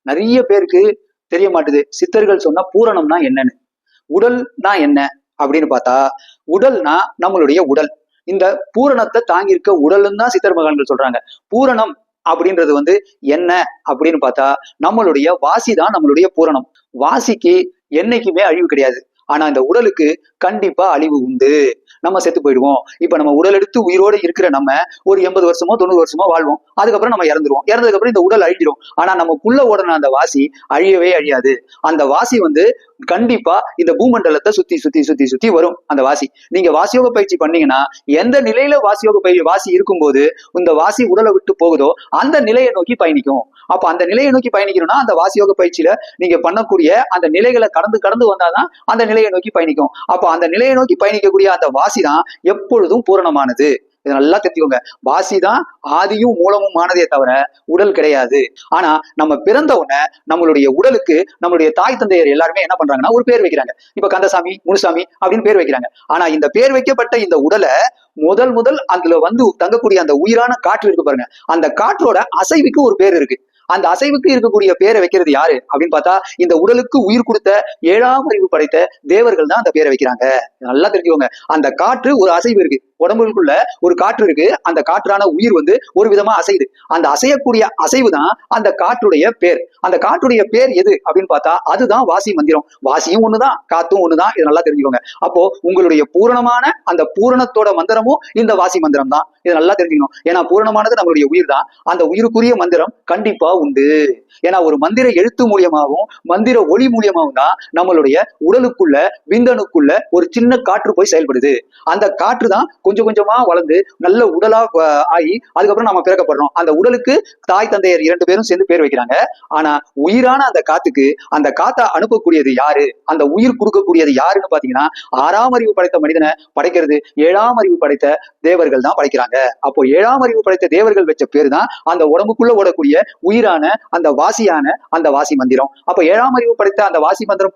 நிறைய பேருக்கு தெரிய மாட்டுது சித்தர்கள் சொன்ன பூரணம்னா என்னன்னு. உடல்னா என்ன அப்படின்னு பார்த்தா, உடல்னா நம்மளுடைய உடல். இந்த பூரணத்தை தாங்கியிருக்க உடல்னு தான் சித்தர் மகான்கள் சொல்றாங்க. பூரணம் அப்படின்றது என்ன அப்படின்னு பார்த்தா, நம்மளுடைய வாசி தான் நம்மளுடைய பூரணம். வாசிக்கு என்னைக்குமே அழிவு கிடையாது. ஆனா இந்த உடலுக்கு கண்டிப்பா அழிவு உண்டு. நம்ம செத்து போயிடுவோம். இப்ப நம்ம உடல் எடுத்து உயிரோடு இருக்கிற நம்ம ஒரு 80 வருஷமோ 90 வருஷமோ வாழ்வோம். அதுக்கப்புறம் நம்ம இறந்துருவோம். இறந்ததுக்கு அப்புறம் இந்த உடல் அழிஞ்சிரும். ஆனா நமக்குள்ள ஓடன அந்த வாசி அழியவே அழியாது. அந்த வாசி கண்டிப்பா இந்த பூமண்டலத்தை சுத்தி சுத்தி சுத்தி சுத்தி வரும். அந்த வாசி நீங்க வாசியோக பயிற்சி பண்ணீங்கன்னா, எந்த நிலையில வாசி இருக்கும்போது இந்த வாசி உடலை விட்டு போகுதோ அந்த நிலையை நோக்கி பயணிக்கும். அப்ப அந்த நிலையை நோக்கி பயணிக்கணும்னா அந்த வாசியோக பயிற்சியில நீங்க பண்ணக்கூடிய அந்த நிலைகளை கடந்து கடந்து வந்தாதான் அந்த நிலையை நோக்கி பயணிக்கும். அப்ப அந்த நிலையை நோக்கி பயணிக்கக்கூடிய அந்த வாசி தான் எப்பொழுதும் பூரணமானது. இதை நல்லா தெரிஞ்சுக்கோங்க. வாசிதான் ஆதியும் மூலமும் ஆனதே தவிர உடல் கிடையாது. ஆனா நம்ம பிறந்த உடனே நம்மளுடைய உடலுக்கு நம்மளுடைய தாய் தந்தையர் எல்லாருமே என்ன பண்றாங்கன்னா ஒரு பேர் வைக்கிறாங்க. இப்ப கந்தசாமி, முனுசாமி அப்படின்னு பேர் வைக்கிறாங்க. ஆனா இந்த பேர் வைக்கப்பட்ட இந்த உடலை முதல் அதுல தங்கக்கூடிய அந்த உயிரான காற்று இருக்கு பாருங்க, அந்த காற்றோட அசைவுக்கு ஒரு பேர் இருக்கு. அந்த அசைவுக்கு இருக்கக்கூடிய பேரை வைக்கிறது யாரு அப்படின்னு பார்த்தா, இந்த உடலுக்கு உயிர் கொடுத்த 7ஆம் அறிவு படைத்த தேவர்கள் தான் அந்த பேரை வைக்கிறாங்க. நல்லா தெரிஞ்சுக்கோங்க. அந்த காற்று ஒரு அசைவு இருக்கு, உடம்புக்குள்ள ஒரு காற்று இருக்கு. அந்த காற்றான உயிர் ஒரு விதமா அசையுது. அந்த அசையக்கூடிய அசைவு தான் அந்த காற்றுடைய பேர். அந்த காற்றுடைய பேர் எது அப்படின்னு பார்த்தா அதுதான் வாசி மந்திரம். வாசியும் ஒண்ணுதான், காத்தும் ஒண்ணுதான். இதை நல்லா தெரிஞ்சுக்கோங்க. அப்போ உங்களுடைய பூரணமான அந்த பூரணத்தோட மந்திரமும் இந்த வாசி மந்திரம் தான். இதை நல்லா தெரிஞ்சுக்கணும். ஏன்னா பூரணமானது நம்மளுடைய உயிர் தான். அந்த உயிருக்குரிய மந்திரம் கண்டிப்பா உண்டு. ஏன்னா ஒரு மந்திர எழுத்து மூலியமாகவும் மந்திர ஒளி மூலியமாகவும் தான் நம்மளுடைய உடலுக்குள்ள விந்தணுக்குள்ள ஒரு சின்ன காற்று போய் செயல்படுது. அந்த காற்று தான் கொஞ்சம் கொஞ்சமா வளர்ந்து நல்ல உடலா ஆகி அதுக்கப்புறம் நம்ம பிறக்கப்படுறோம். அந்த உடலுக்கு தாய் தந்தையர் 2 பேரும் சேர்ந்து பேர் வைக்கிறாங்க. ஆனா உயிரான அந்த காத்துக்கு அந்த காத்தை அனுப்பக்கூடியது யாரு, அந்த உயிர் கொடுக்கக்கூடியது யாருன்னு பாத்தீங்கன்னா 6ஆம் அறிவு படைத்த மனிதனை படைக்கிறது 7ஆம் அறிவு படைத்த தேவர்கள் தான் படைக்கிறாங்க. அப்போ 7ஆம் அறிவு படைத்த தேவர்கள் வச்ச பேரு தான் அந்த உடம்புக்குள்ள ஓடக்கூடிய உயிரான அந்த வாசியான அந்த வாசி மந்திரம். அப்ப 7ஆம் அறிவு படைத்த அந்த வாசி மந்திரம்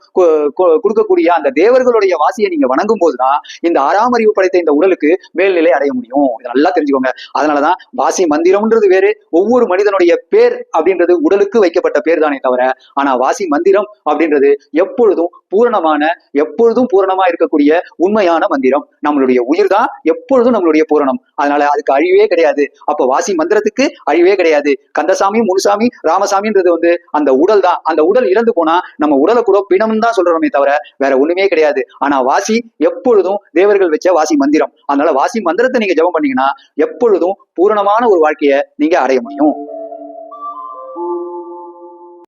கொடுக்கக்கூடிய அந்த தேவர்களுடைய வாசியை நீங்க வணங்கும் போதுதான் இந்த 6ஆம் அறிவு படைத்த இந்த உடலுக்கு மேல்நிலை அடைய முடியும். இதை நல்லா தெரிஞ்சுக்கோங்க. அதனாலதான் வாசி மந்திரம்ன்றது வேறு, ஒவ்வொரு மனிதனுடைய பேர் அப்படின்றது உடலுக்கு வைக்கப்பட்ட பேர் தானே தவிர, ஆனா வாசி மந்திரம் அப்படின்றது எப்பொழுதும் பூரணமா இருக்கக்கூடிய உண்மையான மந்திரம். நம்மளுடைய உயிர் தான் எப்பொழுதும் நம்மளுடைய பூரணம். அதனால அதுக்கு அழிவே கிடையாது. அப்ப வாசி மந்திரத்துக்கு அழிவே கிடையாது. கந்தசாமி, முனுசாமி, ராமசாமின்றது அந்த உடல் தான். அந்த உடல் இறந்து போனா நம்ம உடலை கூட பிணம் தான் சொல்றோமே தவிர வேற ஒண்ணுமே கிடையாது. ஆனா வாசி எப்பொழுதும் தேவர்கள் வச்ச வாசி மந்திரம். அதனால வாசி மந்திரத்தை நீங்க ஜெபம் பண்ணீங்கன்னா எப்பொழுதும் பூரணமான ஒரு வாழ்க்கையை நீங்க அடைய முடியும்.